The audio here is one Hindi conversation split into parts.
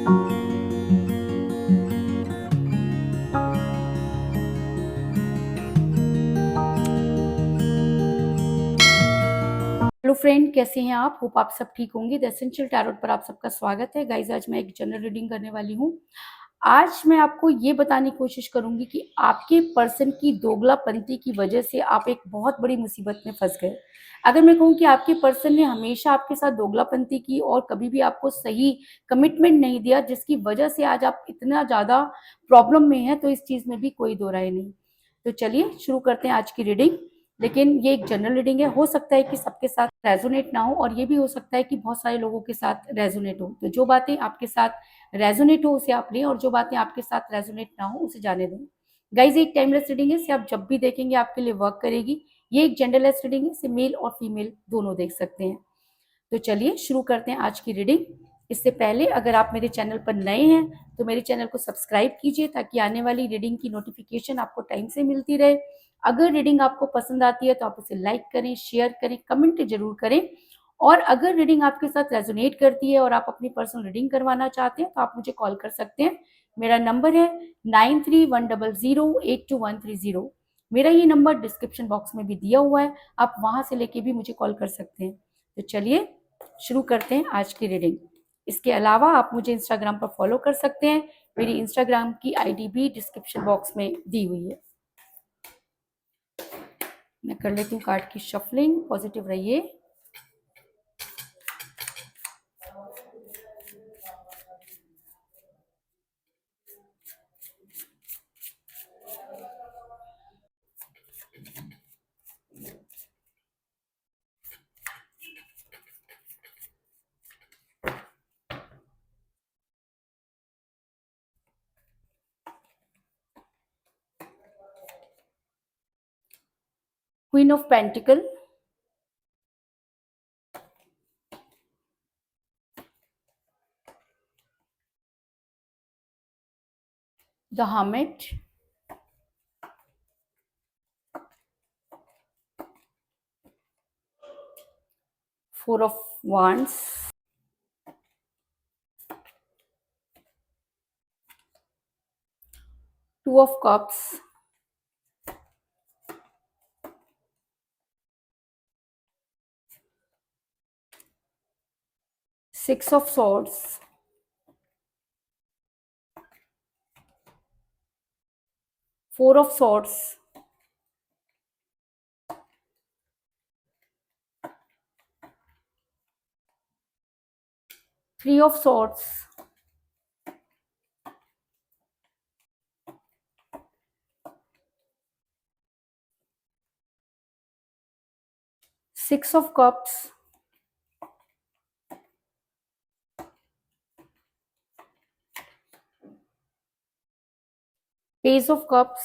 हेलो फ्रेंड, कैसे हैं आप? होप आप सब ठीक होंगे। द एसेंशियल टैरोट पर आप सबका स्वागत है। गाइज, आज मैं एक जनरल रीडिंग करने वाली हूँ। आज मैं आपको ये बताने की कोशिश करूंगी कि आपके पर्सन की दोगलापंती की वजह से आप एक बहुत बड़ी मुसीबत में फंस गए। अगर मैं कहूँ कि आपके पर्सन ने हमेशा आपके साथ दोगलापंती की और कभी भी आपको सही कमिटमेंट नहीं दिया, जिसकी वजह से आज आप इतना ज़्यादा प्रॉब्लम में हैं, तो इस चीज़ में भी कोई दो राय नहीं। तो चलिए शुरू करते हैं आज की रीडिंग। लेकिन ये एक जनरल रीडिंग है, हो सकता है कि सबके साथ रेजोनेट ना हो, और ये भी हो सकता है कि बहुत सारे लोगों के साथ रेजोनेट हो। तो जो बातें आपके साथ रेजोनेट हो उसे आप लें, और जो बातें आपके साथ रेजोनेट ना हो उसे जाने दें। गाइज, एक टाइमलेस रीडिंग है, इसे आप जब भी देखेंगे आपके लिए वर्क करेगी। ये एक जेंडरलेस रीडिंग है, इसे मेल और फीमेल दोनों देख सकते हैं। तो चलिए शुरू करते हैं आज की रीडिंग। इससे पहले अगर आप मेरे चैनल पर नए हैं तो मेरे चैनल को सब्सक्राइब कीजिए, ताकि आने वाली रीडिंग की नोटिफिकेशन आपको टाइम से मिलती रहे। अगर रीडिंग आपको पसंद आती है तो आप उसे लाइक करें, शेयर करें, कमेंट जरूर करें। और अगर रीडिंग आपके साथ रेजोनेट करती है और आप अपनी पर्सनल रीडिंग करवाना चाहते हैं तो आप मुझे कॉल कर सकते हैं। मेरा नंबर है 9310082130। मेरा ये नंबर डिस्क्रिप्शन बॉक्स में भी दिया हुआ है, आप वहां से लेके भी मुझे कॉल कर सकते हैं। तो चलिए शुरू करते हैं आज की रीडिंग। इसके अलावा आप मुझे इंस्टाग्राम पर फॉलो कर सकते हैं। मेरी इंस्टाग्राम की आईडी भी डिस्क्रिप्शन बॉक्स में दी हुई है। मैं कर लेती हूँ कार्ड की शफलिंग। पॉजिटिव रहिए। Queen of pentacle, the hermit, four of wands, two of cups, six of swords, four of swords, three of swords, six of cups, page of cups,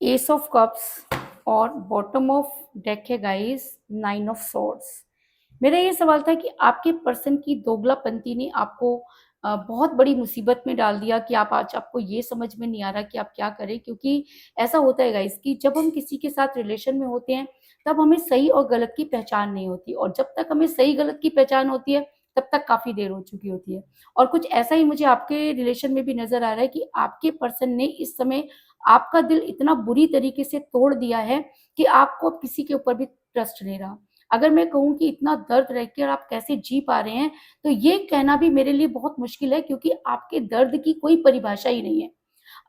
S of cups, और बॉटम ऑफ डेक है गाइस नाइन ऑफ सॉर्ड्स। मेरा ये सवाल था कि आपके पर्सन की दोगलापंती ने आपको बहुत बड़ी मुसीबत में डाल दिया कि आप आज आपको ये समझ में नहीं आ रहा कि आप क्या करें। क्योंकि ऐसा होता है गाइस कि जब हम किसी के साथ रिलेशन में होते हैं तब हमें सही और गलत की पहचान नहीं होती, और जब तक हमें सही गलत की पहचान होती है तब तक काफी देर हो चुकी होती है। और कुछ ऐसा ही मुझे आपके रिलेशन में भी नजर आ रहा है कि आपके पर्सन ने इस समय आपका दिल इतना बुरी तरीके से तोड़ दिया है कि आपको अब किसी के ऊपर भी ट्रस्ट नहीं रहा। अगर मैं कहूँ कि इतना दर्द रह के आप कैसे जी पा रहे हैं, तो ये कहना भी मेरे लिए बहुत मुश्किल है, क्योंकि आपके दर्द की कोई परिभाषा ही नहीं है।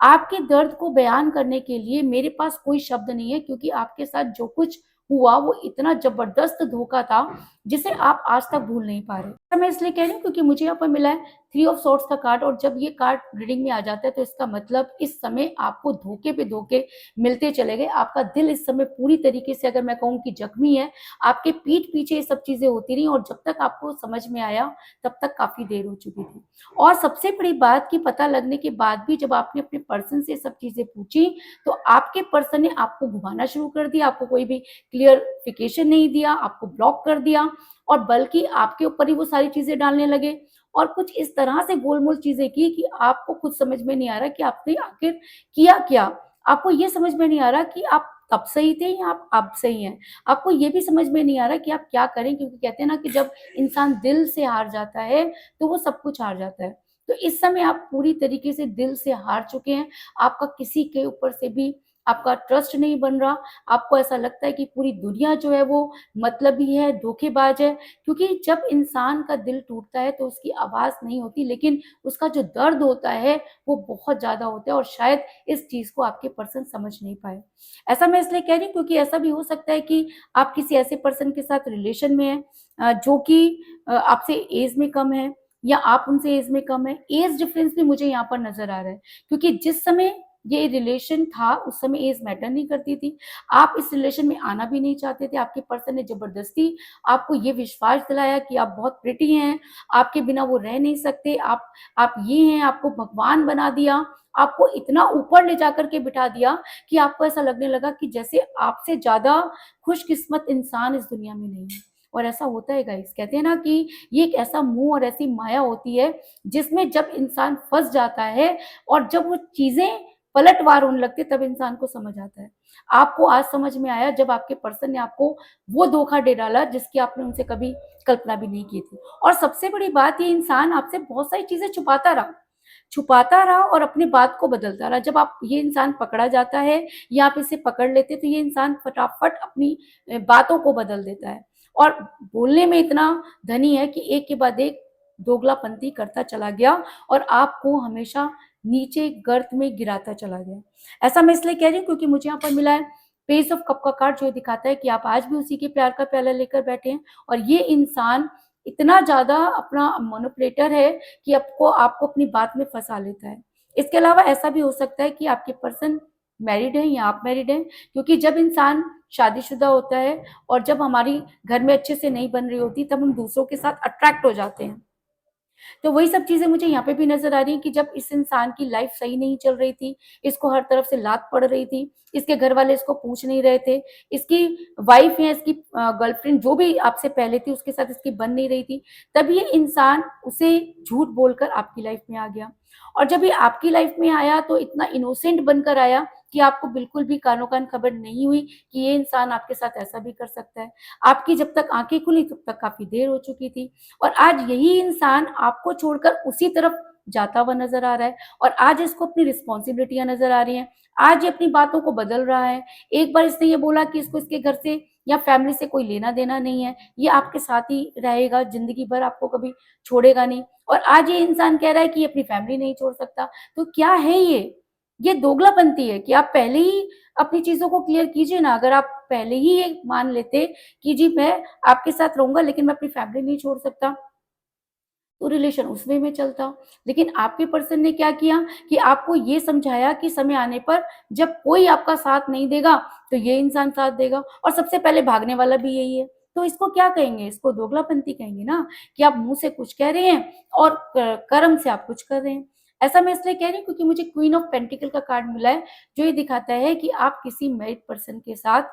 आपके दर्द को बयान करने के लिए मेरे पास कोई शब्द नहीं है, क्योंकि आपके साथ जो कुछ हुआ वो इतना जबरदस्त धोखा था जिसे आप आज तक भूल नहीं पा रहे। मैं इसलिए कह रही हूँ क्योंकि मुझे यहाँ पर मिला है थ्री ऑफ सॉर्ड्स का कार्ड, और जब ये कार्ड रीडिंग में आ जाता है तो इसका मतलब इस समय आपको धोखे पे धोखे मिलते चले गए। आपका दिल इस समय पूरी तरीके से, अगर मैं कहूँ कि जख्मी है। आपके पीठ पीछे ये सब चीजें होती रही, और जब तक आपको समझ में आया तब तक काफी देर हो चुकी थी। और सबसे बड़ी बात कि पता लगने के बाद भी जब आपने अपने पर्सन से सब चीजें पूछी तो आपके पर्सन ने आपको घुमाना शुरू कर दिया, आपको कोई भी क्लियरिफिकेशन नहीं दिया, आपको ब्लॉक कर दिया, और बल्कि आपके ऊपर ही वो सारी चीजें डालने लगे। और कुछ इस तरह से गोलमोल चीजें की कि आपको खुद समझ में नहीं आ रहा कि आपने आखिर किया क्या। आपको ये समझ में नहीं आ रहा कि आप तब सही थे या आप अब सही हैं? आपको ये भी समझ में नहीं आ रहा कि आप क्या करें, क्योंकि कहते हैं ना कि जब इंसान दिल से हार जाता है, तो वो सब कुछ हार जाता है। तो इस समय आप पूरी तरीके से दिल से हार चुके हैं, आपका किसी के ऊपर से भी आपका ट्रस्ट नहीं बन रहा, आपको ऐसा लगता है कि पूरी दुनिया जो है वो मतलबी है, धोखेबाज है, क्योंकि जब इंसान का दिल टूटता है तो उसकी आवाज़ नहीं होती, लेकिन उसका जो दर्द होता है वो बहुत ज़्यादा होता है, और शायद इस चीज़ को आपके पर्सन समझ नहीं पाए। ऐसा मैं इसलिए कह रही हूँ क्योंकि ऐसा भी हो सकता है कि आप किसी ऐसे पर्सन के साथ रिलेशन में हैं जो कि आपसे एज में कम है, या आप उनसे एज में कम है। एज डिफरेंस भी मुझे यहाँ पर नज़र आ रहा है, क्योंकि जिस समय ये रिलेशन था उस समय एज मैटर नहीं करती थी। आप इस रिलेशन में आना भी नहीं चाहते थे, आपके पर्सन ने ज़बरदस्ती आपको ये विश्वास दिलाया कि आप बहुत प्रिटी हैं, आपके बिना वो रह नहीं सकते, आप ये हैं, आपको भगवान बना दिया, आपको इतना ऊपर ले जाकर के बिठा दिया कि आपको ऐसा लगने लगा कि जैसे आपसे ज़्यादा खुशकिस्मत इंसान इस दुनिया में नहीं है। और ऐसा होता है गाइस, कहते हैं ना कि ये एक ऐसा मोह और ऐसी माया होती है जिसमें जब इंसान फँस जाता है और जब वो चीज़ें पलटवार होने लगती है, तब इंसान को समझ आता है। आपको आज समझ में आया जब आपके पर्सन ने आपको वो धोखा दे डाला जिसकी आपने उनसे कभी कल्पना भी नहीं की थी। और सबसे बड़ी बात, ये इंसान आपसे बहुत सारी चीज़ें छुपाता रहा और अपनी बात को बदलता रहा। जब आप ये इंसान पकड़ा जाता है या आप इसे पकड़ लेते हैं, तो ये इंसान फटाफट अपनी बातों को बदल देता है, और बोलने में इतना धनी है कि एक के बाद एक दोगलापंती करता चला गया और आपको हमेशा नीचे गर्त में गिराता चला गया। ऐसा मैं इसलिए कह रही हूँ क्योंकि मुझे यहाँ पर मिला है पेज ऑफ कप का कार्ड, जो ये दिखाता है कि आप आज भी उसी के प्यार का प्याला लेकर बैठे हैं, और ये इंसान इतना ज़्यादा अपना मैनिपुलेटर है कि आपको आपको अपनी बात में फँसा लेता है। इसके अलावा ऐसा भी हो सकता है कि आपके पर्सन मैरिड हैं या आप मैरिड हैं, क्योंकि जब इंसान शादीशुदा होता है और जब हमारी घर में अच्छे से नहीं बन रही होती, तब हम दूसरों के साथ अट्रैक्ट हो जाते हैं। तो वही सब चीज़ें मुझे यहाँ पे भी नज़र आ रही हैं कि जब इस इंसान की लाइफ सही नहीं चल रही थी, इसको हर तरफ से लात पड़ रही थी, इसके घर वाले इसको पूछ नहीं रहे थे, इसकी वाइफ या इसकी गर्लफ्रेंड जो भी आपसे पहले थी उसके साथ इसकी बन नहीं रही थी, तब ये इंसान उसे झूठ बोलकर आपकी लाइफ में आ गया। और जब ये आपकी लाइफ में आया तो इतना इनोसेंट बनकर आया कि आपको बिल्कुल भी कानो-कान खबर नहीं हुई कि ये इंसान आपके साथ ऐसा भी कर सकता है। आपकी जब तक आँखें खुली तब तक काफ़ी देर हो चुकी थी। और आज यही इंसान आपको छोड़कर उसी तरफ जाता हुआ नज़र आ रहा है, और आज इसको अपनी रिस्पॉन्सिबिलिटियाँ नज़र आ रही हैं। आज ये अपनी बातों को बदल रहा है। एक बार इसने ये बोला कि इसको इसके घर से या फैमिली से कोई लेना-देना नहीं है। ये आपके साथ ही रहेगा, ज़िंदगी भर आपको कभी छोड़ेगा नहीं। और आज ये इंसान कह रहा है कि ये अपनी फैमिली नहीं छोड़ सकता। तो क्या है ये? ये दोगलापंती है कि आप पहले ही अपनी चीज़ों को क्लियर कीजिए ना। अगर आप पहले ही ये मान लेते कि जी मैं आपके साथ रहूँगा लेकिन मैं अपनी फैमिली नहीं छोड़ सकता, तो रिलेशन उस वे में चलता। लेकिन आपके पर्सन ने क्या किया कि आपको ये समझाया कि समय आने पर जब कोई आपका साथ नहीं देगा, तो ये इंसान साथ देगा, और सबसे पहले भागने वाला भी यही है। तो इसको क्या कहेंगे? इसको दोगलापंती कहेंगे ना, कि आप मुँह से कुछ कह रहे हैं और क कर्म से आप कुछ कर रहे हैं। ऐसा मैं इसलिए कह रही हूँ क्योंकि मुझे क्वीन ऑफ पेंटिकल का कार्ड मिला है, जो ये दिखाता है कि आप किसी मैरिड पर्सन के साथ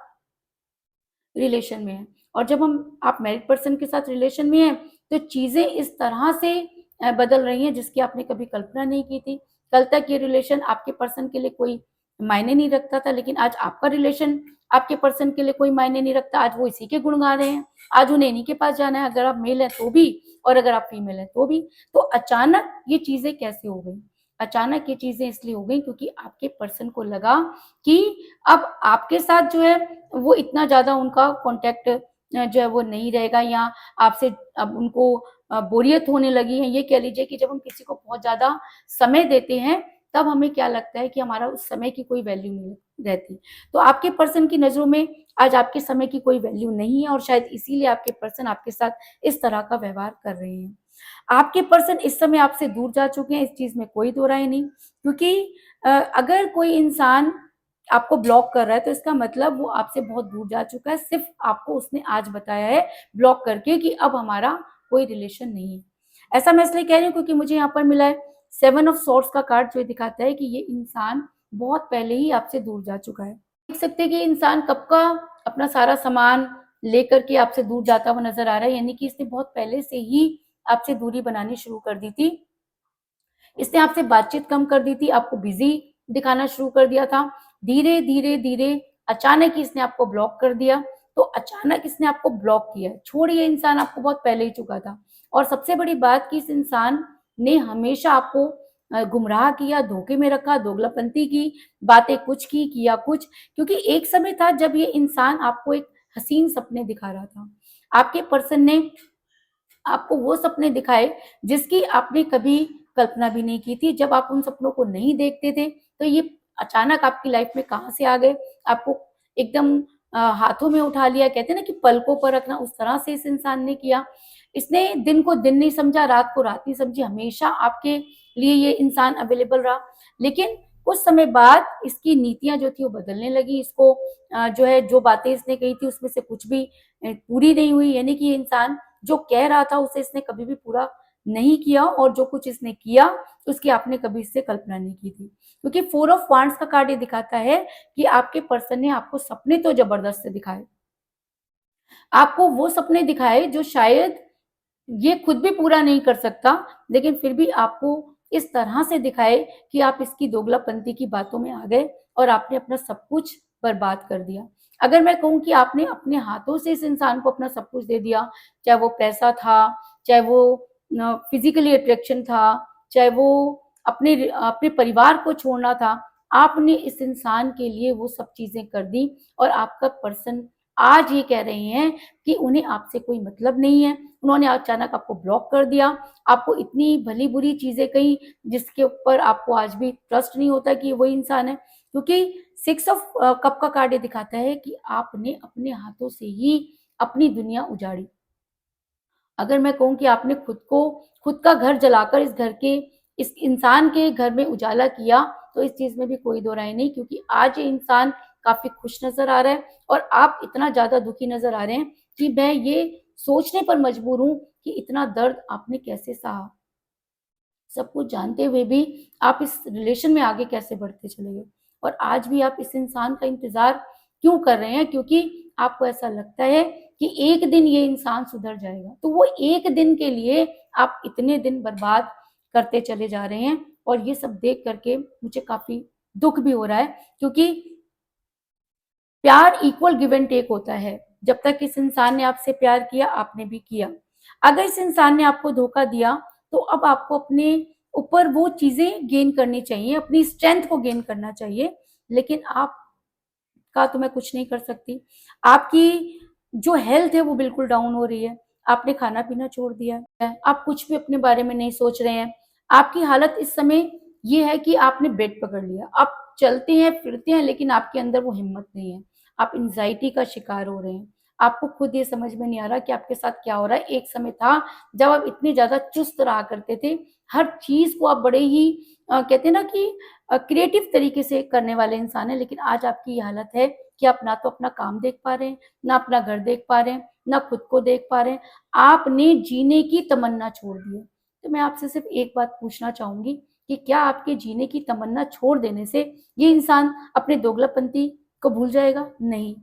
रिलेशन में हैं, और जब हम आप मैरिड पर्सन के साथ रिलेशन में हैं, तो चीज़ें इस तरह से बदल रही हैं जिसकी आपने कभी कल्पना नहीं की थी। कल तक ये रिलेशन आपके पर्सन के लिए कोई मायने नहीं रखता था, लेकिन आज आपका रिलेशन आपके पर्सन के लिए कोई मायने नहीं रखता। आज वो इसी के गुण गा रहे हैं, आज उन्हें इन्हीं के पास जाना है, अगर आप मेल हैं तो भी और अगर आप फीमेल हैं तो भी। तो अचानक ये चीज़ें कैसे हो गई? अचानक ये चीज़ें इसलिए हो गई क्योंकि आपके पर्सन को लगा कि अब आपके साथ जो है वो इतना ज़्यादा उनका कॉन्टैक्ट जो है वो नहीं रहेगा, या आपसे अब उनको बोरियत होने लगी है। ये कह लीजिए कि जब हम किसी को बहुत ज़्यादा समय देते हैं, तब हमें क्या लगता है कि हमारा उस समय की कोई वैल्यू नहीं रहती। तो आपके पर्सन की नज़रों में आज आपके समय की कोई वैल्यू नहीं है, और शायद इसीलिए आपके पर्सन आपके साथ इस तरह का व्यवहार कर रहे हैं। आपके पर्सन इस समय आपसे दूर जा चुके हैं, इस चीज़ में कोई दो राय नहीं, क्योंकि अगर कोई इंसान आपको ब्लॉक कर रहा है तो इसका मतलब वो आपसे बहुत दूर जा चुका है। सिर्फ़ आपको उसने आज बताया है ब्लॉक करके कि अब हमारा कोई रिलेशन नहीं है। ऐसा मैं इसलिए कह रही हूँ क्योंकि मुझे यहाँ पर मिला है 7 ऑफ सोर्ड्स का कार्ड, जो दिखाता है कि ये इंसान बहुत पहले ही आपसे दूर जा चुका है। देख सकते हैं कि ये इंसान कब का अपना सारा सामान लेकर के आपसे दूर जाता हुआ नज़र आ रहा है, यानी कि इसने बहुत पहले से ही आपसे दूरी बनानी शुरू कर दी थी। इसने आपसे बातचीत कम कर दी थी, आपको बिज़ी दिखाना शुरू कर दिया था। धीरे, धीरे, धीरे अचानक ही इसने आपको ब्लॉक कर दिया, तो अचानक इसने आपको ब्लॉक किया, छोड़िए इंसान आपको बहुत पहले ही चुका था। और सबसे बड़ी बात कि इस इंसान ने हमेशा आपको गुमराह किया, धोखे में रखा, दोगलापंती की, बातें कुछ की, किया कुछ। क्योंकि एक समय था जब ये इंसान आपको एक हसीन सपने दिखा रहा था। आपके पर्सन ने आपको वो सपने दिखाए जिसकी आपने कभी कल्पना भी नहीं की थी। जब आप उन सपनों को नहीं देखते थे, तो ये अचानक आपकी लाइफ में कहाँ से आ गए, आपको एकदम हाथों में उठा लिया। कहते हैं ना कि पलकों पर रखना, उस तरह से इस इंसान ने किया। इसने दिन को दिन नहीं समझा, रात को रात नहीं समझी, हमेशा आपके लिए ये इंसान अवेलेबल रहा। लेकिन कुछ समय बाद इसकी नीतियां जो थी वो बदलने लगी। इसको जो है, जो बातें इसने कही थी उसमें से कुछ भी पूरी नहीं हुई। यानी कि ये इंसान जो कह रहा था उसे इसने कभी भी पूरा नहीं किया, और जो कुछ इसने किया उसकी आपने कभी इससे कल्पना नहीं की थी। क्योंकि फोर ऑफ वांड्स का कार्ड ये दिखाता है कि आपके पर्सन ने आपको सपने तो जबरदस्त से दिखाए, आपको वो सपने दिखाए जो शायद ये खुद भी पूरा नहीं कर सकता, लेकिन फिर भी आपको इस तरह से दिखाए कि आप इसकी दोगलापंती की बातों में आ गए और आपने अपना सब कुछ बर्बाद कर दिया। अगर मैं कहूँ कि आपने अपने हाथों से इस इंसान को अपना सब कुछ दे दिया, चाहे वो पैसा था, चाहे वो फिजिकली अट्रैक्शन था, चाहे वो अपने अपने परिवार को छोड़ना था, आपने इस इंसान के लिए वो सब चीजें कर दी। और आपका पर्सन आज ये कह रहे हैं कि उन्हें आपसे कोई मतलब नहीं है। उन्होंने अचानक आपको ब्लॉक कर दिया, आपको इतनी भली बुरी चीजें कही जिसके ऊपर आपको आज भी ट्रस्ट नहीं होता कि वही इंसान है। क्योंकि सिक्स ऑफ कप का कार्ड ये दिखाता है कि आपने अपने हाथों से ही अपनी दुनिया उजाड़ी। अगर मैं कहूँ कि आपने खुद का घर जलाकर इस इंसान के घर में उजाला किया, तो इस चीज में भी कोई दो राय नहीं। क्योंकि आज ये इंसान काफी खुश नजर आ रहा है और आप इतना ज्यादा दुखी नजर आ रहे हैं कि मैं ये सोचने पर मजबूर हूं कि इतना दर्द आपने कैसे सहा। सब कुछ जानते हुए भी आप इस रिलेशन में आगे कैसे बढ़ते चले गए, और आज भी आप इस इंसान का इंतजार क्यों कर रहे हैं? क्योंकि आपको ऐसा लगता है कि एक दिन ये इंसान सुधर जाएगा। तो वो एक दिन के लिए आप इतने दिन बर्बाद करते चले जा रहे हैं, और ये सब देख करके मुझे काफी दुख भी हो रहा है। क्योंकि प्यार इक्वल गिव एंड टेक होता है। जब तक इस इंसान ने आपसे प्यार किया, आपने भी किया। अगर इस इंसान ने आपको धोखा दिया, तो अब आपको अपने ऊपर वो चीजें गेन करनी चाहिए, अपनी स्ट्रेंथ को गेन करना चाहिए। लेकिन आपका तो मैं कुछ नहीं कर सकती। आपकी जो हेल्थ है वो बिल्कुल डाउन हो रही है, आपने खाना पीना छोड़ दिया है, आप कुछ भी अपने बारे में नहीं सोच रहे हैं। आपकी हालत इस समय ये है कि आपने बेड पकड़ लिया, आप चलते हैं फिरते हैं, लेकिन आपके अंदर वो हिम्मत नहीं है। आप एंजाइटी का शिकार हो रहे हैं। आपको खुद ये समझ में नहीं आ रहा कि आपके साथ क्या हो रहा है। एक समय था जब आप इतने ज्यादा चुस्त रहा करते थे, हर चीज को आप बड़े ही कहते हैं ना कि क्रिएटिव तरीके से करने वाले इंसान है। लेकिन आज आपकी ये हालत है कि आप ना तो अपना काम देख पा रहे हैं, ना अपना घर देख पा रहे हैं, ना खुद को देख पा रहे हैं। आपने जीने की तमन्ना छोड़ दी है। तो मैं आपसे सिर्फ एक बात पूछना चाहूंगी कि क्या आपके जीने की तमन्ना छोड़ देने से ये इंसान अपने दोगलापंती को भूल जाएगा? नहीं।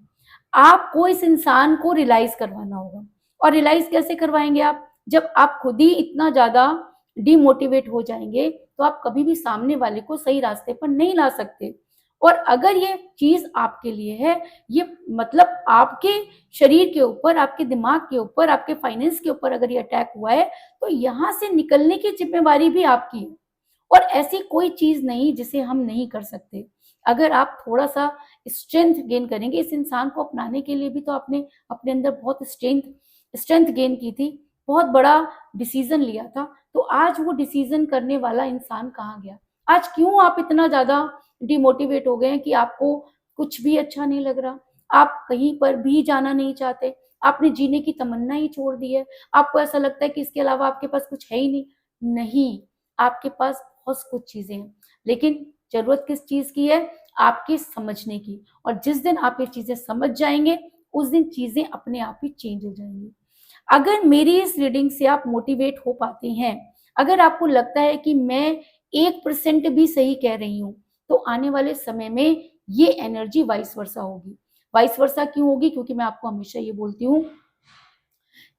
आपको इस इंसान को रियलाइज करवाना होगा। और रियलाइज कैसे करवाएंगे आप? जब आप खुद ही इतना ज्यादा डिमोटिवेट हो जाएंगे, तो आप कभी भी सामने वाले को सही रास्ते पर नहीं ला सकते। और अगर ये चीज आपके लिए है, ये मतलब आपके शरीर के ऊपर, आपके दिमाग के ऊपर, आपके फाइनेंस के ऊपर अगर ये अटैक हुआ है, तो यहां से निकलने की जिम्मेवारी भी आपकी है। और ऐसी कोई चीज नहीं जिसे हम नहीं कर सकते। अगर आप थोड़ा सा स्ट्रेंथ गेन करेंगे, इस इंसान को अपनाने के लिए भी तो आपने अपने अंदर बहुत स्ट्रेंथ स्ट्रेंथ गेन की थी, बहुत बड़ा डिसीजन लिया था। तो आज वो डिसीजन करने वाला इंसान कहाँ गया? आज क्यों आप इतना ज्यादा डिमोटिवेट हो गए हैं कि आपको कुछ भी अच्छा नहीं लग रहा, आप कहीं पर भी जाना नहीं चाहते, आपने जीने की तमन्ना ही छोड़ दी है। आपको ऐसा लगता है कि इसके अलावा आपके पास कुछ है ही नहीं। आपके पास बहुत कुछ चीजें हैं, लेकिन जरूरत किस चीज की है? आपके समझने की। और जिस दिन आप ये चीजें समझ जाएंगे, उस दिन चीजें अपने आप ही चेंज हो जाएंगी। अगर मेरी इस रीडिंग से आप मोटिवेट हो पाते हैं, अगर आपको लगता है कि मैं 1% भी सही कह रही हूं, तो आने वाले समय में ये एनर्जी वाइस वर्सा होगी। वाइस वर्सा क्यों होगी? क्योंकि मैं आपको हमेशा ये बोलती हूँ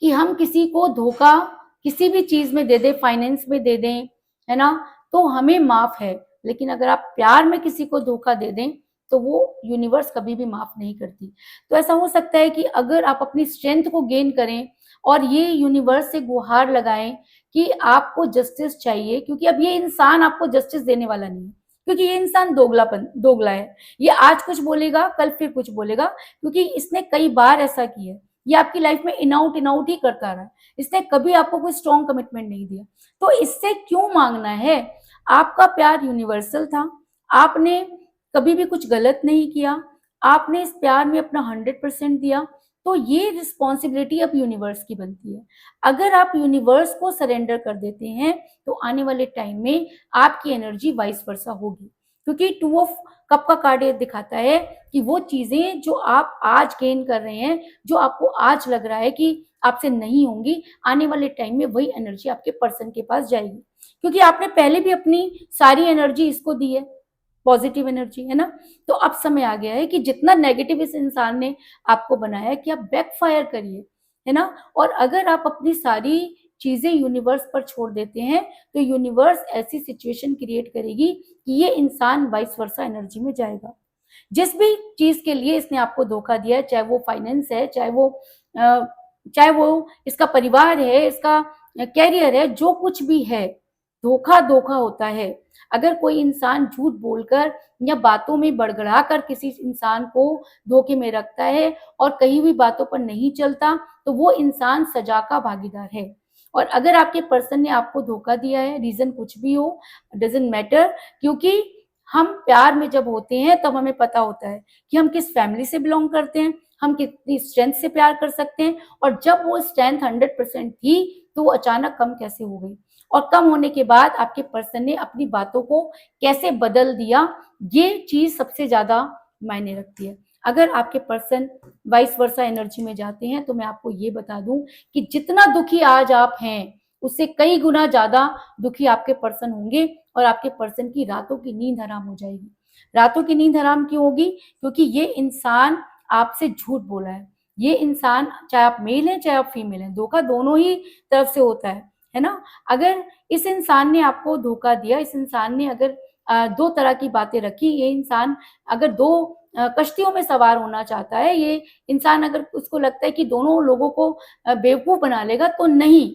कि हम किसी को धोखा किसी भी चीज में दे दें, फाइनेंस में दे दें, है ना, तो हमें माफ है। लेकिन अगर आप प्यार में किसी को धोखा दे दें, तो वो यूनिवर्स कभी भी माफ नहीं करती। तो ऐसा हो सकता है कि अगर आप अपनी स्ट्रेंथ को गेन करें और ये यूनिवर्स से गुहार लगाएं कि आपको जस्टिस चाहिए, क्योंकि अब ये इंसान आपको जस्टिस देने वाला नहीं है, क्योंकि ये इंसान दोगला है। ये आज कुछ बोलेगा, कल फिर कुछ बोलेगा, क्योंकि इसने कई बार ऐसा किया है। ये आपकी लाइफ में इन आउट ही करता रहा है। इसने कभी आपको कोई स्ट्रॉन्ग कमिटमेंट नहीं दिया। तो इससे क्यों मांगना है? आपका प्यार यूनिवर्सल था। आपने कभी भी कुछ गलत नहीं किया। आपने इस प्यार में अपना 100% दिया। तो ये रिस्पॉन्सिबिलिटी अब यूनिवर्स की बनती है। अगर आप यूनिवर्स को सरेंडर कर देते हैं तो आने वाले टाइम में आपकी एनर्जी वाइस वर्सा होगी, क्योंकि 2 ऑफ कप का कार्ड ये दिखाता है कि वो चीजें जो आप आज गेन कर रहे हैं, जो आपको आज लग रहा है कि आपसे नहीं होंगी, आने वाले टाइम में वही एनर्जी आपके पर्सन के पास जाएगी, क्योंकि आपने पहले भी अपनी सारी एनर्जी इसको दी है, पॉजिटिव एनर्जी, है ना। तो अब समय आ गया है कि जितना नेगेटिव इस इंसान ने आपको बनाया है कि आप बैकफायर करिए, है ना। और अगर आप अपनी सारी चीजें यूनिवर्स पर छोड़ देते हैं तो यूनिवर्स ऐसी सिचुएशन क्रिएट करेगी कि ये इंसान वाइस वर्सा एनर्जी में जाएगा। जिस भी चीज के लिए इसने आपको धोखा दिया है, चाहे वो फाइनेंस है, चाहे वो इसका परिवार है, इसका कैरियर है, जो कुछ भी है, धोखा धोखा होता है। अगर कोई इंसान झूठ बोलकर या बातों में बड़बड़ा कर किसी इंसान को धोखे में रखता है और कहीं भी बातों पर नहीं चलता, तो वो इंसान सजा का भागीदार है। और अगर आपके पर्सन ने आपको धोखा दिया है, रीजन कुछ भी हो, डजेंट मैटर, क्योंकि हम प्यार में जब होते हैं तब हमें पता होता है कि हम किस फैमिली से बिलोंग करते हैं, हम कितनी स्ट्रेंथ से प्यार कर सकते हैं, और जब वो स्ट्रेंथ 100% थी तो वो अचानक कम कैसे हो गई, और कम होने के बाद आपके पर्सन ने अपनी बातों को कैसे बदल दिया, ये चीज सबसे ज्यादा मायने रखती है। अगर आपके पर्सन वाइस वर्सा एनर्जी में जाते हैं तो मैं आपको ये बता दूं कि जितना दुखी आज आप हैं उससे कई गुना ज्यादा दुखी आपके पर्सन होंगे, और आपके पर्सन की रातों की नींद हराम हो जाएगी। रातों की नींद हराम क्यों होगी? क्योंकि ये इंसान आपसे झूठ बोला है। ये इंसान, चाहे आप मेल हैं चाहे आप फीमेल हैं, धोखा दोनों ही तरफ से होता है ना। अगर इस इंसान ने आपको धोखा दिया, इस इंसान ने अगर दो तरह की बातें रखी, ये इंसान अगर दो कश्तियों में सवार होना चाहता है, ये इंसान अगर उसको लगता है कि दोनों लोगों को बेवकूफ बना लेगा, तो नहीं।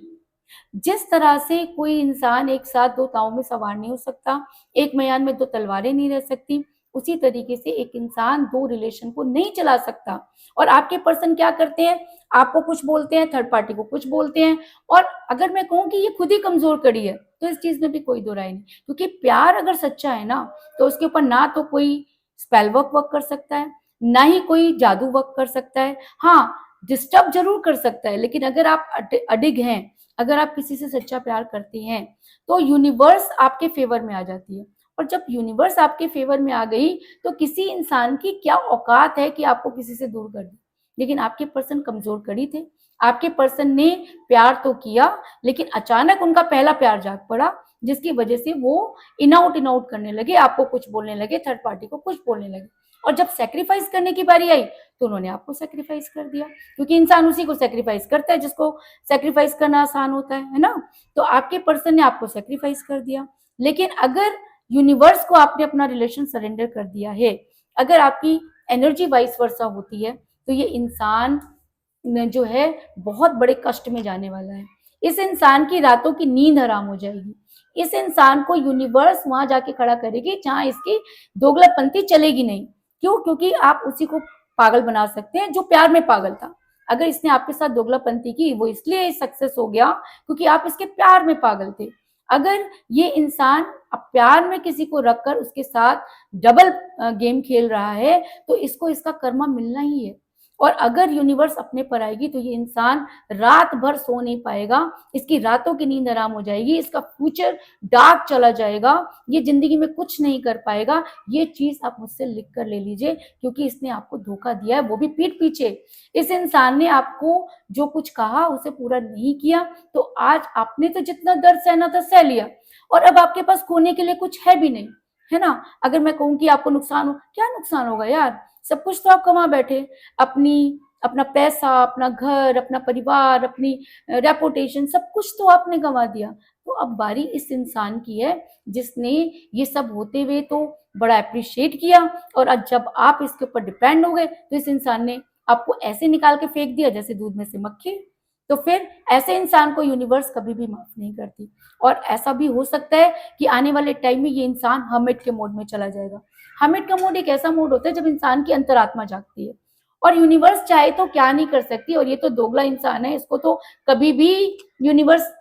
जिस तरह से कोई इंसान एक साथ दो तावों में सवार नहीं हो सकता, एक म्यान में दो तलवारें नहीं रह सकती, उसी तरीके से एक इंसान दो रिलेशन को नहीं चला सकता। और आपके पर्सन क्या करते हैं? आपको कुछ बोलते हैं, थर्ड पार्टी को कुछ बोलते हैं। और अगर मैं कहूँ कि ये खुद ही कमजोर कड़ी है तो इस चीज में भी कोई दो राय नहीं, क्योंकि प्यार अगर सच्चा है ना तो उसके ऊपर ना तो कोई स्पेल वर्क कर सकता है, ना ही कोई जादू वर्क कर सकता है। हाँ, डिस्टर्ब जरूर कर सकता है, लेकिन अगर आप अडिग हैं, अगर आप किसी से सच्चा प्यार करते हैं तो यूनिवर्स आपके फेवर में आ जाती है। और जब यूनिवर्स आपके फेवर में आ गई तो किसी इंसान की क्या औकात है कि आपको किसी से दूर कर दे। लेकिन आपके पर्सन कमजोर कड़ी थे। आपके पर्सन ने प्यार तो किया, लेकिन अचानक उनका पहला प्यार जाग पड़ा, जिसकी वजह से वो इन आउट करने लगे, आपको कुछ बोलने लगे, थर्ड पार्टी को कुछ बोलने लगे। और जब सेक्रीफाइस करने की बारी आई तो उन्होंने आपको सेक्रीफाइस कर दिया, क्योंकि इंसान उसी को सेक्रीफाइस करता है जिसको सेक्रीफाइस करना आसान होता है ना। तो आपके पर्सन ने आपको सेक्रीफाइस कर दिया। लेकिन अगर यूनिवर्स को आपने अपना रिलेशन सरेंडर कर दिया है, अगर आपकी एनर्जी वाइस वर्सा होती है, तो ये इंसान जो है बहुत बड़े कष्ट में जाने वाला है। इस इंसान की रातों की नींद हराम हो जाएगी। इस इंसान को यूनिवर्स वहां जाके खड़ा करेगी जहां इसकी दोगलापंथी चलेगी नहीं। क्यों? क्योंकि आप उसी को पागल बना सकते हैं जो प्यार में पागल था। अगर इसने आपके साथ दोगलापंथी की, वो इसलिए सक्सेस हो गया क्योंकि आप इसके प्यार में पागल थे। अगर ये इंसान अब प्यार में किसी को रखकर उसके साथ डबल गेम खेल रहा है तो इसको इसका कर्मा मिलना ही है। और अगर यूनिवर्स अपने पर आएगी तो ये इंसान रात भर सो नहीं पाएगा, इसकी रातों की नींद हराम हो जाएगी, इसका फ्यूचर डार्क चला जाएगा, ये जिंदगी में कुछ नहीं कर पाएगा। ये चीज आप मुझसे लिख कर ले लीजिए, क्योंकि इसने आपको धोखा दिया है, वो भी पीठ पीछे। इस इंसान ने आपको जो कुछ कहा उसे पूरा नहीं किया, तो आज आपने तो जितना दर्द सहना था सह लिया, और अब आपके पास खोने के लिए कुछ है भी नहीं, है ना। अगर मैं कहूँ कि आपको नुकसान हो, क्या नुकसान होगा यार? सब कुछ तो आप कमा बैठे। अपनी अपना पैसा, अपना घर, अपना परिवार, अपनी रेपुटेशन, सब कुछ तो आपने गंवा दिया। तो अब बारी इस इंसान की है जिसने ये सब होते हुए तो बड़ा अप्रिशिएट किया, और आज जब आप इसके ऊपर डिपेंड हो गए तो इस इंसान ने आपको ऐसे निकाल के फेंक दिया जैसे दूध में से मक्खी। तो फिर ऐसे इंसान को यूनिवर्स कभी भी माफ नहीं करती। और ऐसा भी हो सकता है कि आने वाले टाइम में ये इंसान हर्मिट के मोड में चला जाएगा। हर्मिट का मोड एक ऐसा मोड होता है जब इंसान की अंतरात्मा जागती है, और यूनिवर्स चाहे तो क्या नहीं कर सकती। और ये तो दोगला इंसान है, इसको तो कभी भी यूनिवर्स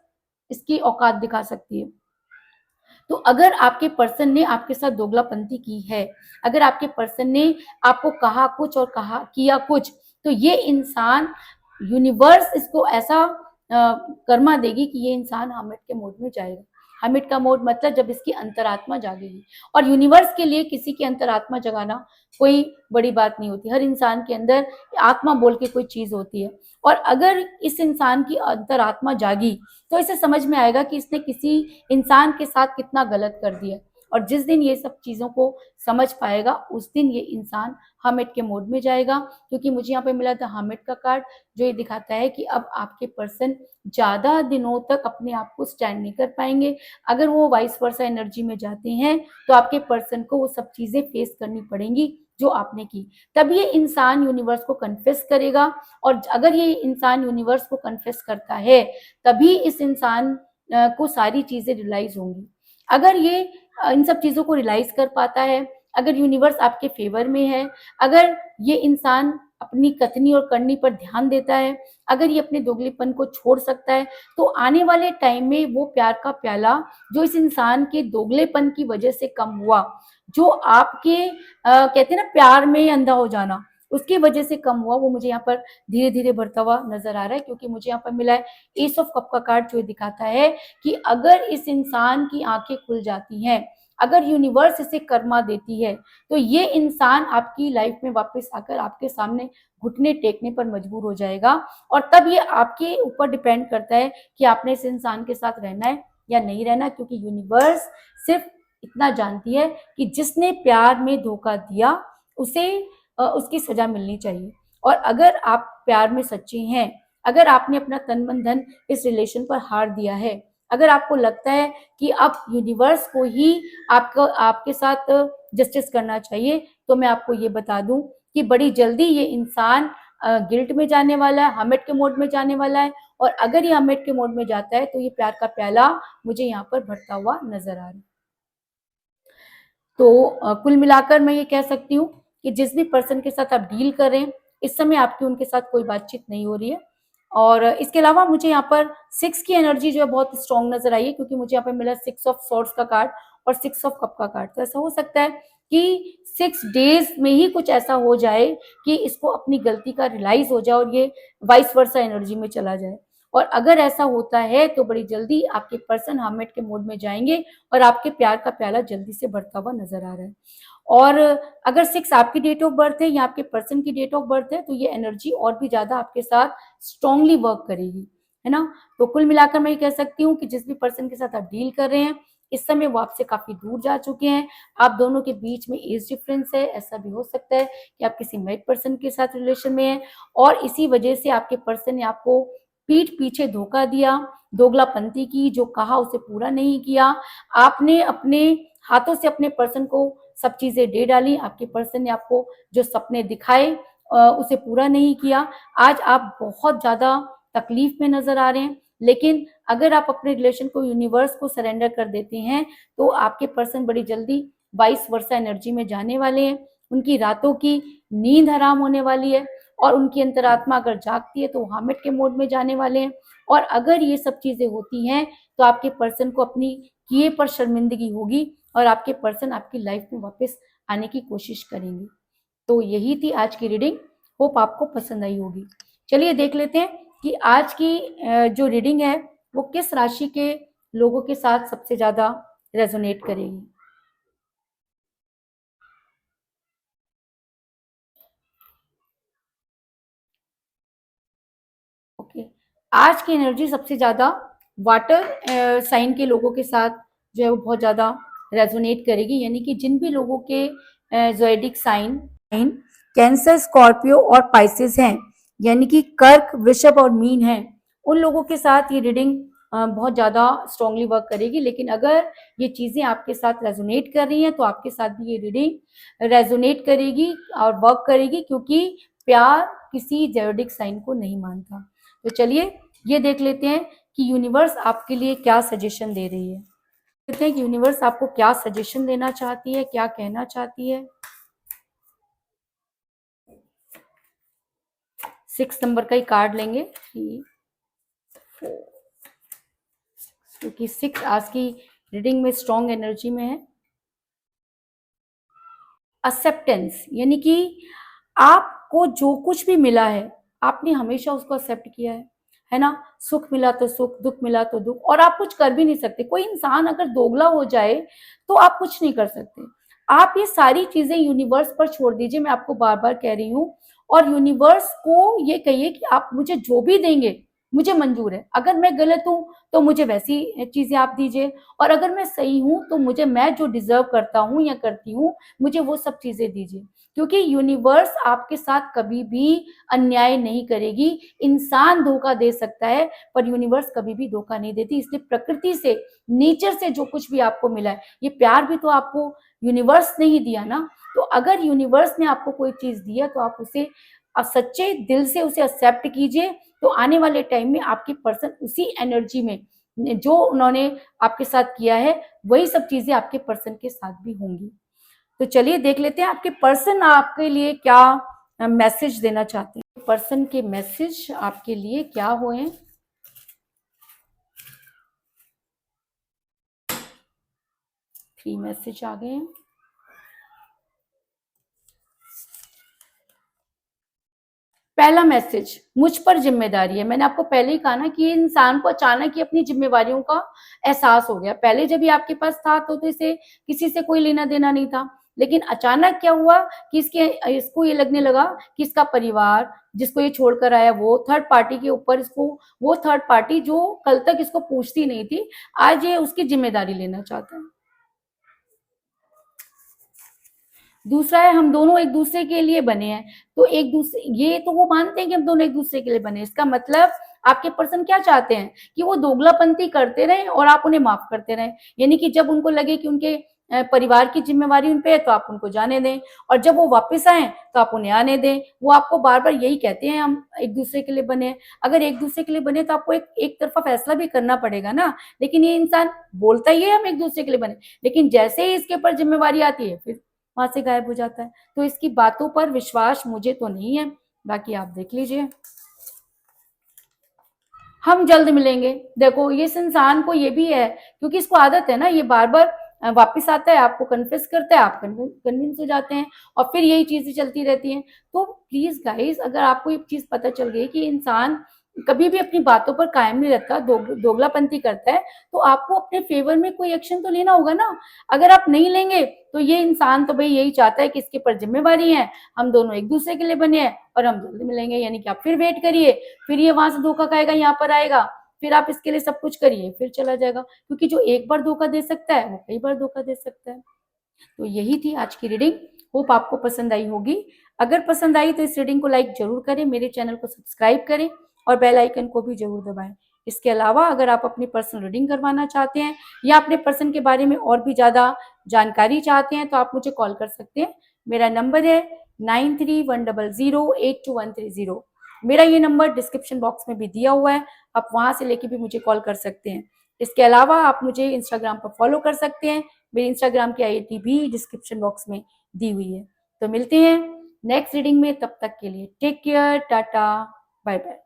इसकी औकात दिखा सकती है। तो अगर आपके पर्सन ने आपके साथ दोगलापंती की है, अगर आपके पर्सन ने आपको कहा कुछ और कहा किया कुछ, तो ये इंसान, यूनिवर्स इसको ऐसा कर्मा देगी कि ये इंसान हमिट के मोड में जाएगा। हमिट का मोड मतलब जब इसकी अंतरात्मा जागेगी। और यूनिवर्स के लिए किसी की अंतरात्मा जगाना कोई बड़ी बात नहीं होती। हर इंसान के अंदर आत्मा बोल के कोई चीज होती है, और अगर इस इंसान की अंतरात्मा जागी तो इसे समझ में आएगा कि इसने किसी इंसान के साथ कितना गलत कर दिया। और जिस दिन ये सब चीजों को समझ पाएगा उस दिन ये इंसान हमिट के मोड में जाएगा। क्योंकि मुझे यहाँ पे मिला था हमिट का कार्ड, जो ये दिखाता है कि अब आपके पर्सन ज्यादा दिनों तक अपने आप को स्टैंड नहीं कर पाएंगे। अगर वो वाइस वर्सा एनर्जी में जाते हैं तो आपके पर्सन को वो सब चीजें फेस करनी पड़ेंगी जो आपने की। तब ये इंसान यूनिवर्स को कन्फेस करेगा, और अगर ये इंसान यूनिवर्स को कन्फेस करता है तभी इस इंसान को सारी चीजें रियलाइज होंगी। अगर ये इन सब चीजों को रियलाइज कर पाता है, अगर यूनिवर्स आपके फेवर में है, अगर ये इंसान अपनी कथनी और करनी पर ध्यान देता है, अगर ये अपने दोगलेपन को छोड़ सकता है, तो आने वाले टाइम में वो प्यार का प्याला जो इस इंसान के दोगलेपन की वजह से कम हुआ, जो आपके कहते हैं ना प्यार में अंधा हो जाना, उसकी वजह से कम हुआ, वो मुझे यहाँ पर धीरे धीरे बढ़ता हुआ नजर आ रहा है। क्योंकि मुझे यहाँ पर मिला है एस ऑफ कप का कार्ड, जो दिखाता है कि अगर इस इंसान की आंखें खुल जाती हैं, अगर यूनिवर्स इसे कर्मा देती है, तो ये इंसान आपकी लाइफ में वापस आकर आपके सामने घुटने टेकने पर मजबूर हो जाएगा। और तब ये आपके ऊपर डिपेंड करता है कि आपने इस इंसान के साथ रहना है या नहीं रहना। क्योंकि यूनिवर्स सिर्फ इतना जानती है कि जिसने प्यार में धोखा दिया उसे उसकी सजा मिलनी चाहिए। और अगर आप प्यार में सच्चे हैं, अगर आपने अपना तन मन धन इस रिलेशन पर हार दिया है, अगर आपको लगता है कि अब यूनिवर्स को ही आपको आपके साथ जस्टिस करना चाहिए, तो मैं आपको ये बता दूं कि बड़ी जल्दी ये इंसान गिल्ट में जाने वाला है, हमिट के मोड में जाने वाला है। और अगर ये हमिट के मोड में जाता है तो ये प्यार का प्याला मुझे यहाँ पर भरता हुआ नजर आ रहा है। तो कुल मिलाकर मैं ये कह सकती हूँ कि जिस भी पर्सन के साथ आप डील कर रहे हैं, इस समय आपकी उनके साथ कोई बातचीत नहीं हो रही है। और इसके अलावा मुझे यहाँ पर 6 की एनर्जी जो है बहुत स्ट्रांग नजर आई है, क्योंकि मुझे यहाँ पे मिला 6 ऑफ सॉर्ड्स का कार्ड और 6 ऑफ कप का कार्ड। तो ऐसा हो सकता है कि 6 डेज में ही कुछ ऐसा हो जाए कि इसको अपनी गलती का रियलाइज हो जाए और ये वाइस वर्सा एनर्जी में चला जाए। और अगर ऐसा होता है तो बड़ी जल्दी आपके पर्सन हर्मिट के मोड में जाएंगे और आपके प्यार का प्याला जल्दी से बढ़ता हुआ नजर आ रहा है। और अगर 6 आपकी डेट ऑफ बर्थ है या आपके पर्सन की डेट ऑफ बर्थ है, तो ये एनर्जी और भी ज्यादा आपके साथ स्ट्रांगली वर्क करेगी, है ना। तो कुल मिलाकर मैं ये कह सकती हूँ कि जिस भी पर्सन के साथ आप डील कर रहे हैं, इस समय वो आपसे काफी दूर जा चुके हैं। आप दोनों के बीच में एज डिफरेंस है। ऐसा भी हो सकता है कि आप किसी मैरिड पर्सन के साथ रिलेशन में हैं, और इसी वजह से आपके पर्सन ने आपको पीठ पीछे धोखा दिया, दोगलापंती की, जो कहा उसे पूरा नहीं किया। आपने अपने हाथों से अपने पर्सन को सब चीजें दे डाली। आपके पर्सन ने आपको जो सपने दिखाए उसे पूरा नहीं किया। आज आप बहुत ज्यादा तकलीफ में नजर आ रहे हैं। लेकिन अगर आप अपने रिलेशन को यूनिवर्स को सरेंडर कर देते हैं, तो आपके पर्सन बड़ी जल्दी वाइस वर्सा एनर्जी में जाने वाले हैं। उनकी रातों की नींद हराम होने वाली है, और उनकी अंतरात्मा अगर जागती है तो वो हामिद के मोड में जाने वाले हैं। और अगर ये सब चीजें होती हैं तो आपके पर्सन को अपनी किए पर शर्मिंदगी होगी, और आपके पर्सन आपकी लाइफ में वापस आने की कोशिश करेंगे। तो यही थी आज की रीडिंग। होप आपको पसंद आई होगी। चलिए देख लेते हैं कि आज की जो रीडिंग है वो किस राशि के लोगों के साथ सबसे ज्यादा रेजोनेट करेगी। ओके, आज की एनर्जी सबसे ज्यादा वाटर साइन के लोगों के साथ जो है वो बहुत ज्यादा रेजोनेट करेगी। यानी कि जिन भी लोगों के ज़ोडिएक साइन कैंसर, स्कॉर्पियो और पाइसेस हैं, यानी कि कर्क, वृषभ और मीन है, उन लोगों के साथ ये रीडिंग बहुत ज़्यादा स्ट्रांगली वर्क करेगी। लेकिन अगर ये चीज़ें आपके साथ रेजोनेट कर रही हैं तो आपके साथ भी ये रीडिंग रेजोनेट करेगी और वर्क करेगी, क्योंकि प्यार किसी ज़ोडिक साइन को नहीं मानता। तो चलिए ये देख लेते हैं कि यूनिवर्स आपके लिए क्या सजेशन दे रही है। देखते हैं कि यूनिवर्स आपको क्या सजेशन देना चाहती है, क्या कहना चाहती है। 6 नंबर का ही कार्ड लेंगे, 3 4, क्योंकि 6 आज की रीडिंग में स्ट्रॉन्ग एनर्जी में है। एक्सेप्टेंस, यानी कि आपको जो कुछ भी मिला है आपने हमेशा उसको एक्सेप्ट किया है ना। सुख मिला तो सुख, दुख मिला तो दुख, और आप कुछ कर भी नहीं सकते। कोई इंसान अगर दोगला हो जाए तो आप कुछ नहीं कर सकते। आप ये सारी चीजें यूनिवर्स पर छोड़ दीजिए, मैं आपको बार बार कह रही हूँ। और यूनिवर्स को ये कहिए कि आप मुझे जो भी देंगे मुझे मंजूर है। अगर मैं गलत हूं तो मुझे वैसी चीजें आप दीजिए, और अगर मैं सही हूं तो मुझे, मैं जो डिजर्व करता हूं या करती हूँ, मुझे वो सब चीजें दीजिए। क्योंकि यूनिवर्स आपके साथ कभी भी अन्याय नहीं करेगी। इंसान धोखा दे सकता है पर यूनिवर्स कभी भी धोखा नहीं देती। इसलिए प्रकृति से, नेचर से जो कुछ भी आपको मिला है, ये प्यार भी तो आपको यूनिवर्स ने ही दिया ना। तो अगर यूनिवर्स ने आपको कोई चीज दिया तो आप उसे सच्चे दिल से उसे एक्सेप्ट कीजिए। तो आने वाले टाइम में आपके पर्सन उसी एनर्जी में, जो उन्होंने आपके साथ किया है, वही सब चीजें आपके पर्सन के साथ भी होंगी। तो चलिए देख लेते हैं आपके पर्सन आपके लिए क्या मैसेज देना चाहते हैं। पर्सन के मैसेज आपके लिए क्या हुए। 3 मैसेज आ गए हैं। पहला मैसेज, मुझ पर जिम्मेदारी है। मैंने आपको पहले ही कहा ना कि इंसान को अचानक ही अपनी जिम्मेवारियों का एहसास हो गया। पहले जब ये आपके पास था तो इसे किसी से कोई लेना देना नहीं था, लेकिन अचानक क्या हुआ कि इसको ये लगने लगा कि इसका परिवार जिसको ये छोड़कर आया, वो थर्ड पार्टी के ऊपर इसको, वो थर्ड पार्टी जो कल तक इसको पूछती नहीं थी, आज ये उसकी जिम्मेदारी लेना चाहता है। दूसरा है, हम दोनों एक दूसरे के लिए बने हैं। तो एक दूसरे, ये तो वो मानते हैं कि हम दोनों एक दूसरे के लिए बने। इसका मतलब आपके पर्सन क्या चाहते हैं कि वो दोगलापंती करते रहे और आप उन्हें माफ करते रहे। यानी कि जब उनको लगे कि उनके परिवार की जिम्मेवारी उन पे है तो आप उनको जाने दें, और जब वो वापस आए तो आप उन्हें आने दें। वो आपको बार बार यही कहते हैं, हम एक दूसरे के लिए बने हैं। अगर एक दूसरे के लिए बने तो आपको एक तरफा फैसला भी करना पड़ेगा ना। लेकिन ये इंसान बोलता ही है हम एक दूसरे के लिए बने, लेकिन जैसे ही इसके ऊपर जिम्मेवारी आती है फिर वहां से गायब हो जाता है। तो इसकी बातों पर विश्वास मुझे तो नहीं है, बाकी आप देख लीजिए। हम जल्द मिलेंगे। देखो ये इस इंसान को ये भी है, क्योंकि इसको आदत है ना, ये बार बार वापिस आता है, आपको कन्फेस करता है, आप कन्विंस हो जाते हैं, और फिर यही चीजें चलती रहती हैं। तो प्लीज गाइस, अगर आपको ये चीज पता चल गई कि इंसान कभी भी अपनी बातों पर कायम नहीं रहता, दोगलापंती करता है, तो आपको अपने फेवर में कोई एक्शन तो लेना होगा ना। अगर आप नहीं लेंगे तो ये इंसान तो भाई यही चाहता है कि इसके ऊपर जिम्मेवारी है, हम दोनों एक दूसरे के लिए बने हैं और हम जल्दी मिलेंगे। यानी कि आप फिर वेट करिए, फिर ये वहां से धोखा खाएगा, यहाँ पर आएगा, फिर आप इसके लिए सब कुछ करिए, फिर चला जाएगा। क्योंकि जो एक बार धोखा दे सकता है वो कई बार धोखा दे सकता है। तो यही थी आज की रीडिंग। होप आपको पसंद आई होगी। अगर पसंद आई तो इस रीडिंग को लाइक जरूर करें, मेरे चैनल को सब्सक्राइब करें और बेल आइकन को भी जरूर दबाएं। इसके अलावा अगर आप अपनी पर्सनल रीडिंग करवाना चाहते हैं या अपने पर्सन के बारे में और भी ज्यादा जानकारी चाहते हैं तो आप मुझे कॉल कर सकते हैं। मेरा नंबर है 9310082130। मेरा ये नंबर डिस्क्रिप्शन बॉक्स में भी दिया हुआ है, आप वहां से लेके भी मुझे कॉल कर सकते हैं। इसके अलावा आप मुझे इंस्टाग्राम पर फॉलो कर सकते हैं, मेरे इंस्टाग्राम की आईडी भी डिस्क्रिप्शन बॉक्स में दी हुई है। तो मिलते हैं नेक्स्ट रीडिंग में, तब तक के लिए take care, tata, bye bye.